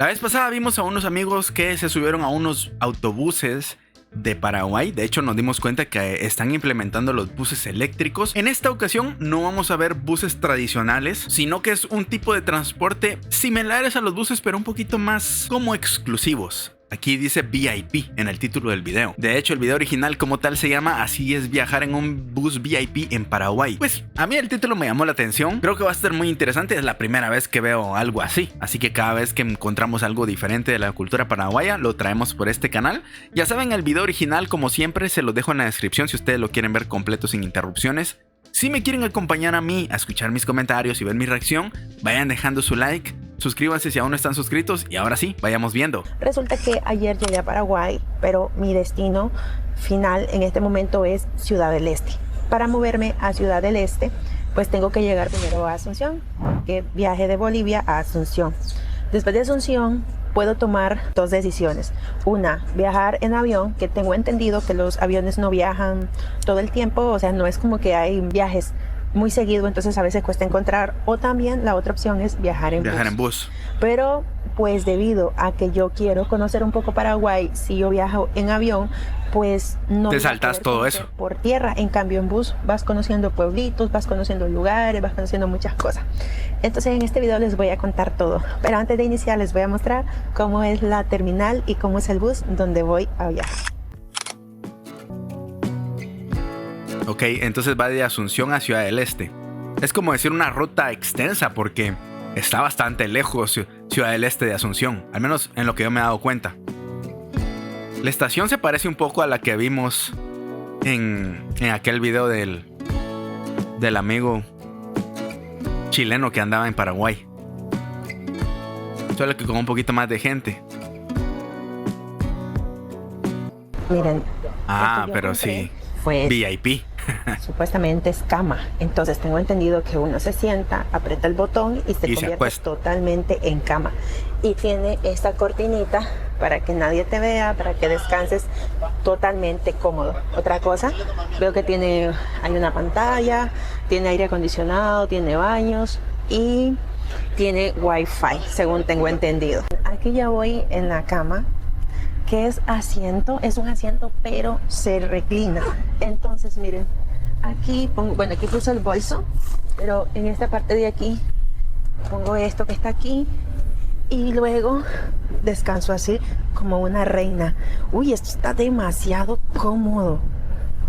La vez pasada vimos a unos amigos que se subieron a unos autobuses de Paraguay. De hecho, nos dimos cuenta que están implementando los buses eléctricos. En esta ocasión no vamos a ver buses tradicionales, sino que es un tipo de transporte similares a los buses, pero un poquito más como exclusivos. Aquí dice VIP en el título del video. De hecho, el video original como tal se llama Así es viajar en un bus VIP en Paraguay. Pues a mí el título me llamó la atención. Creo que va a estar muy interesante. Es la primera vez que veo algo así. Así que cada vez que encontramos algo diferente de la cultura paraguaya, lo traemos por este canal. Ya saben, el video original, como siempre, se lo dejo en la descripción si ustedes lo quieren ver completo sin interrupciones. Si me quieren acompañar a mí a escuchar mis comentarios y ver mi reacción, vayan dejando su like. Suscríbanse si aún no están suscritos y ahora sí, vayamos viendo. Resulta que ayer llegué a Paraguay, pero mi destino final en este momento es Ciudad del Este. Para moverme a Ciudad del Este, pues tengo que llegar primero a Asunción, que viaje de Bolivia a Asunción. Después de Asunción puedo tomar dos decisiones. Una, viajar en avión, que tengo entendido que los aviones no viajan todo el tiempo, o sea, no es como que hay viajes muy seguido, entonces a veces cuesta encontrar. O también la otra opción es viajar en bus. Pero pues debido a que yo quiero conocer un poco Paraguay, si yo viajo en avión, pues no te saltas todo eso por tierra. En cambio en bus vas conociendo pueblitos, vas conociendo lugares, vas conociendo muchas cosas. Entonces en este video les voy a contar todo, pero antes de iniciar les voy a mostrar cómo es la terminal y cómo es el bus donde voy a viajar. Ok, entonces va de Asunción a Ciudad del Este. Es como decir una ruta extensa porque está bastante lejos Ciudad del Este de Asunción, al menos en lo que yo me he dado cuenta. La estación se parece un poco a la que vimos en aquel video del amigo chileno que andaba en Paraguay. Solo que con un poquito más de gente. Miren. Pero sí. Pues, VIP. Supuestamente es cama. Entonces tengo entendido que uno se sienta, aprieta el botón y se convierte totalmente en cama. Y tiene esta cortinita para que nadie te vea, para que descanses totalmente cómodo. Otra cosa, veo que hay una pantalla, tiene aire acondicionado, tiene baños y tiene wifi, según tengo entendido. Aquí ya voy en la cama, que es un asiento pero se reclina. Entonces miren, aquí aquí puse el bolso, pero en esta parte de aquí pongo esto que está aquí y luego descanso así como una reina. Uy, esto está demasiado cómodo.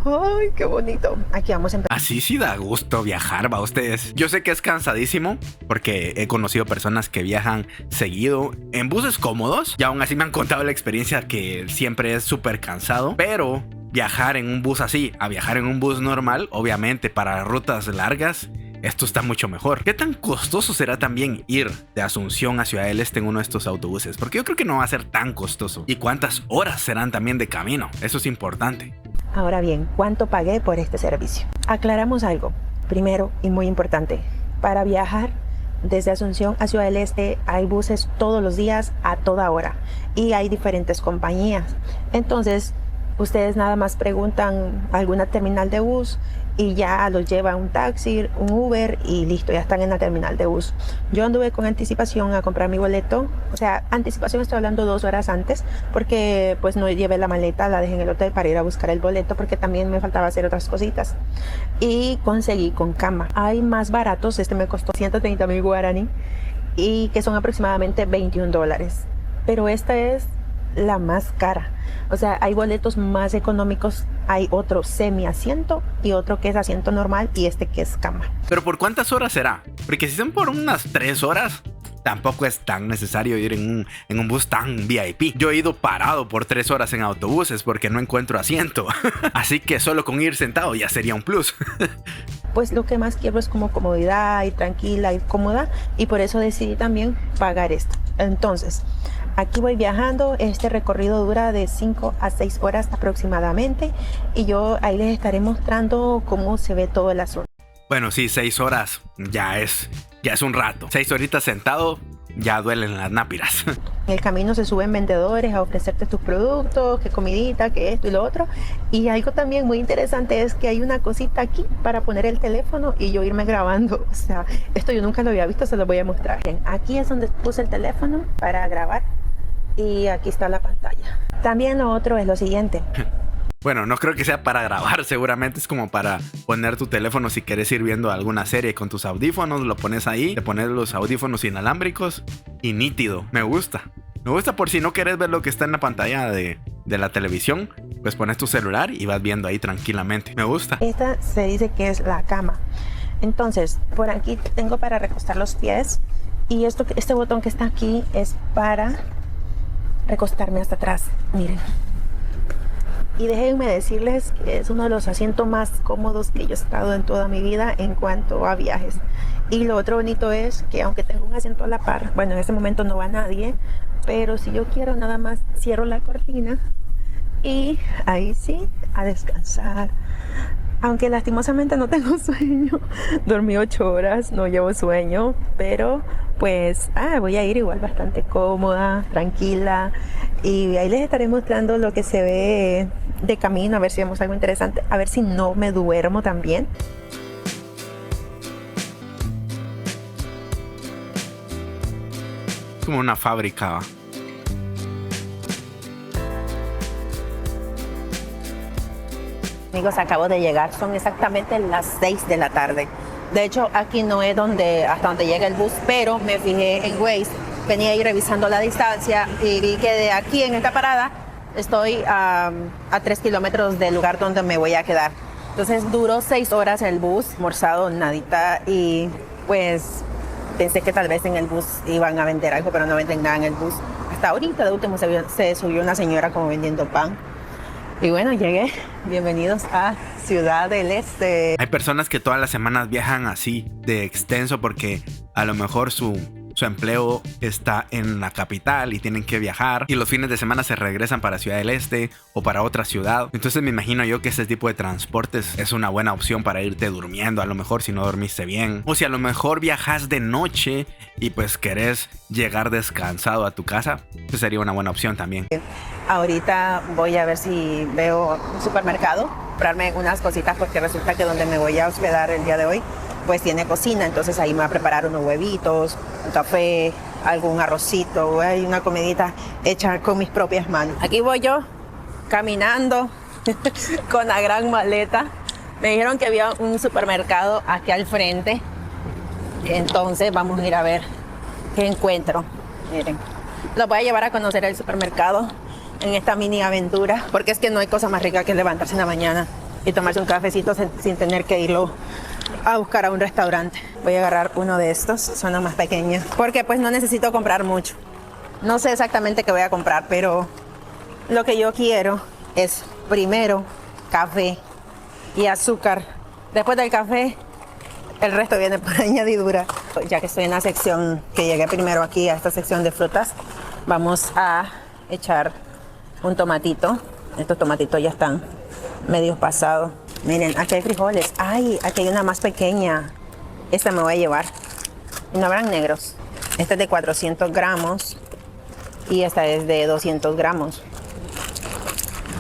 Ay, qué bonito. Aquí vamos a empezar. Así sí da gusto viajar, va ustedes. Yo sé que es cansadísimo porque he conocido personas que viajan seguido en buses cómodos y aún así me han contado la experiencia que siempre es súper cansado. Pero viajar en un bus así a viajar en un bus normal, obviamente para rutas largas, esto está mucho mejor. ¿Qué tan costoso será también ir de Asunción a Ciudad del Este en uno de estos autobuses? Porque yo creo que no va a ser tan costoso. ¿Y cuántas horas serán también de camino? Eso es importante. Ahora bien, ¿cuánto pagué por este servicio? Aclaramos algo. Primero y muy importante, para viajar desde Asunción a Ciudad del Este hay buses todos los días a toda hora y hay diferentes compañías. Entonces, ustedes nada más preguntan alguna terminal de bus y ya los lleva un taxi, un Uber y listo, ya están en la terminal de bus. Yo anduve con anticipación a comprar mi boleto, o sea, anticipación estoy hablando 2 horas antes, porque pues no llevé la maleta, la dejé en el hotel para ir a buscar el boleto, porque también me faltaba hacer otras cositas. Y conseguí con cama. Hay más baratos, este me costó 130.000 guaraní, y que son aproximadamente $21. Pero esta es la más cara. O sea, hay boletos más económicos, hay otro semi asiento y otro que es asiento normal y este que es cama. ¿Pero por cuántas horas será? Porque si son por unas 3 horas, tampoco es tan necesario ir en un bus tan VIP. Yo he ido parado por 3 horas en autobuses porque no encuentro asiento. Así que solo con ir sentado ya sería un plus. Pues lo que más quiero es como comodidad y tranquila y cómoda, y por eso decidí también pagar esto. Entonces, aquí voy viajando. Este recorrido dura de 5 a 6 horas aproximadamente y yo ahí les estaré mostrando cómo se ve todo el asunto. Bueno, sí, 6 horas ya es un rato. 6 horitas sentado ya duelen las nápiras. En el camino se suben vendedores a ofrecerte tus productos, que comidita, que esto y lo otro. Y algo también muy interesante es que hay una cosita aquí para poner el teléfono y yo irme grabando. O sea, esto yo nunca lo había visto, se lo voy a mostrar. Bien, aquí es donde puse el teléfono para grabar y aquí está la pantalla. También lo otro es lo siguiente. Bueno, no creo que sea para grabar, seguramente es como para poner tu teléfono si quieres ir viendo alguna serie con tus audífonos, lo pones ahí, te pones los audífonos inalámbricos y nítido. Me gusta por si no quieres ver lo que está en la pantalla de la televisión, pues pones tu celular y vas viendo ahí tranquilamente. Me gusta. Esta se dice que es la cama. Entonces, por aquí tengo para recostar los pies y este botón que está aquí es para recostarme hasta atrás. Miren. Y déjenme decirles que es uno de los asientos más cómodos que yo he estado en toda mi vida en cuanto a viajes. Y lo otro bonito es que aunque tengo un asiento a la par, bueno, en este momento no va nadie, pero si yo quiero nada más cierro la cortina y ahí sí, a descansar. Aunque lastimosamente no tengo sueño, dormí 8 horas, no llevo sueño, pero pues voy a ir igual bastante cómoda, tranquila, y ahí les estaré mostrando lo que se ve de camino, a ver si vemos algo interesante, a ver si no me duermo también. Como una fábrica. Amigos, acabo de llegar, son exactamente las 6 de la tarde. De hecho, aquí no es hasta donde llega el bus, pero me fijé en Waze, venía ahí revisando la distancia y vi que de aquí en esta parada estoy a 3 kilómetros del lugar donde me voy a quedar. Entonces duró 6 horas el bus, almorzado, nadita, y pues pensé que tal vez en el bus iban a vender algo, pero no venden nada en el bus. Hasta ahorita de último se subió una señora como vendiendo pan. Y bueno, llegué. Bienvenidos a Ciudad del Este. Hay personas que todas las semanas viajan así de extenso porque a lo mejor su empleo está en la capital y tienen que viajar y los fines de semana se regresan para Ciudad del Este o para otra ciudad. Entonces me imagino yo que ese tipo de transportes es una buena opción para irte durmiendo, a lo mejor si no dormiste bien, o si a lo mejor viajas de noche y pues querés llegar descansado a tu casa, pues sería una buena opción también. Ahorita voy a ver si veo un supermercado, comprarme unas cositas porque resulta que donde me voy a hospedar el día de hoy pues tiene cocina, entonces ahí me voy a preparar unos huevitos, un café, algún arrocito, hay una comidita hecha con mis propias manos. Aquí voy yo caminando con la gran maleta. Me dijeron que había un supermercado aquí al frente, entonces vamos a ir a ver qué encuentro. Miren, los voy a llevar a conocer el supermercado en esta mini aventura, porque es que no hay cosa más rica que levantarse en la mañana y tomarse un cafecito sin tener que irlo a buscar a un restaurante. Voy a agarrar uno de estos, son los más pequeños, porque pues no necesito comprar mucho. No sé exactamente qué voy a comprar, pero lo que yo quiero es primero café y azúcar. Después del café, el resto viene por añadidura. Ya que estoy en la sección, que llegué primero aquí a esta sección de frutas, vamos a echar un tomatito. Estos tomatitos ya están medio pasados. Miren, aquí hay frijoles. Ay, aquí hay una más pequeña. Esta me voy a llevar. No habrán negros. Esta es de 400 gramos y esta es de 200 gramos.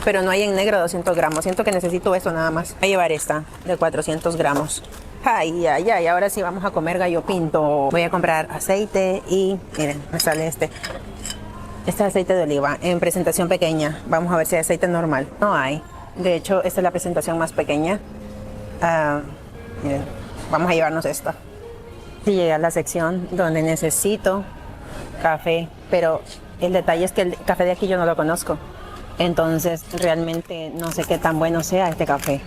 Pero no hay en negro 200 gramos. Siento que necesito eso nada más. Voy a llevar esta de 400 gramos. Ay, ay, ay. Ahora sí vamos a comer gallo pinto. Voy a comprar aceite y miren, me sale este es aceite de oliva en presentación pequeña. Vamos a ver si hay aceite normal. No hay. De hecho, esta es la presentación más pequeña. Miren, vamos a llevarnos esta. Y llegué a la sección donde necesito café, pero el detalle es que el café de aquí yo no lo conozco. Entonces, realmente no sé qué tan bueno sea este café.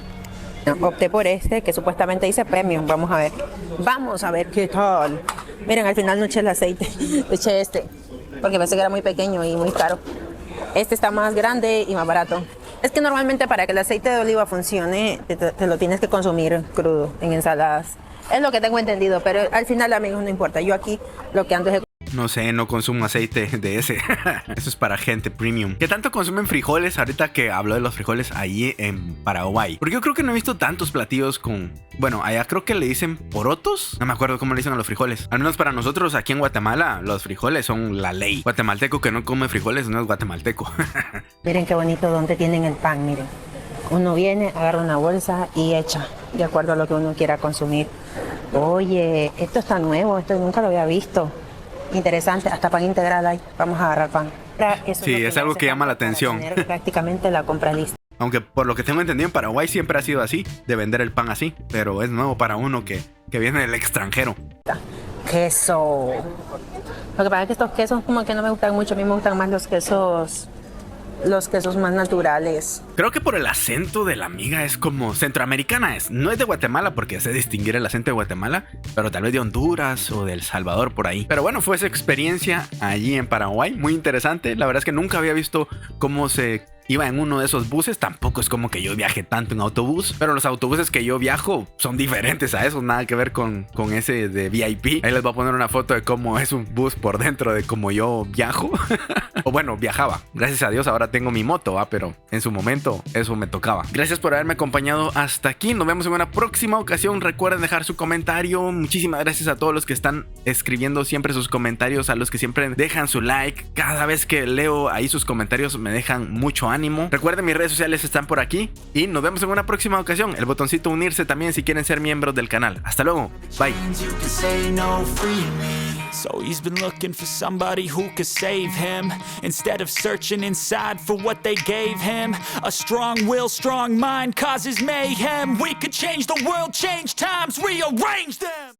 Opté por este, que supuestamente dice premium. Vamos a ver. Vamos a ver qué tal. Miren, al final no eché el aceite. Eché este, porque pensé que era muy pequeño y muy caro. Este está más grande y más barato. Es que normalmente para que el aceite de oliva funcione, te lo tienes que consumir crudo en ensaladas. Es lo que tengo entendido, pero al final, amigos, no importa. Yo aquí lo que ando es No sé, no consumo aceite de ese. Eso es para gente premium. ¿Qué tanto consumen frijoles ahorita que hablo de los frijoles ahí en Paraguay? Porque yo creo que no he visto tantos platillos con... Bueno, allá creo que le dicen porotos. No me acuerdo cómo le dicen a los frijoles. Al menos para nosotros aquí en Guatemala, los frijoles son la ley. Guatemalteco que no come frijoles no es guatemalteco. Miren qué bonito donde tienen el pan, miren. Uno viene, agarra una bolsa y echa, de acuerdo a lo que uno quiera consumir. Oye, esto está nuevo, esto nunca lo había visto. Interesante, hasta pan integral hay. Vamos a agarrar pan. Sí, es algo que llama la atención. Tener prácticamente la compra lista. Aunque por lo que tengo entendido en Paraguay siempre ha sido así, de vender el pan así. Pero es nuevo para uno que viene del extranjero. Queso. Lo que pasa es que estos quesos como que no me gustan mucho. A mí me gustan más los quesos más naturales. Creo que por el acento de la amiga es como centroamericana. No es de Guatemala porque sé distinguir el acento de Guatemala, pero tal vez de Honduras o de El Salvador por ahí. Pero bueno, fue esa experiencia allí en Paraguay, muy interesante. La verdad es que nunca había visto cómo se iba en uno de esos buses. Tampoco es como que yo viaje tanto en autobús, pero los autobuses que yo viajo son diferentes a eso, nada que ver con ese de VIP. Ahí les voy a poner una foto de cómo es un bus por dentro de cómo yo viajo. O bueno, viajaba. Gracias a Dios ahora tengo mi moto, pero en su momento eso me tocaba. Gracias por haberme acompañado hasta aquí. Nos vemos en una próxima ocasión. Recuerden dejar su comentario. Muchísimas gracias a todos los que están escribiendo siempre sus comentarios, a los que siempre dejan su like. Cada vez que leo ahí sus comentarios me dejan mucho ánimo. Recuerden, mis redes sociales están por aquí y nos vemos en una próxima ocasión. El botoncito unirse también si quieren ser miembros del canal. Hasta luego. Bye. So he's been looking for somebody who could save him, instead of searching inside for what they gave him. A strong will, strong mind causes mayhem. We could change the world, change times, rearrange them.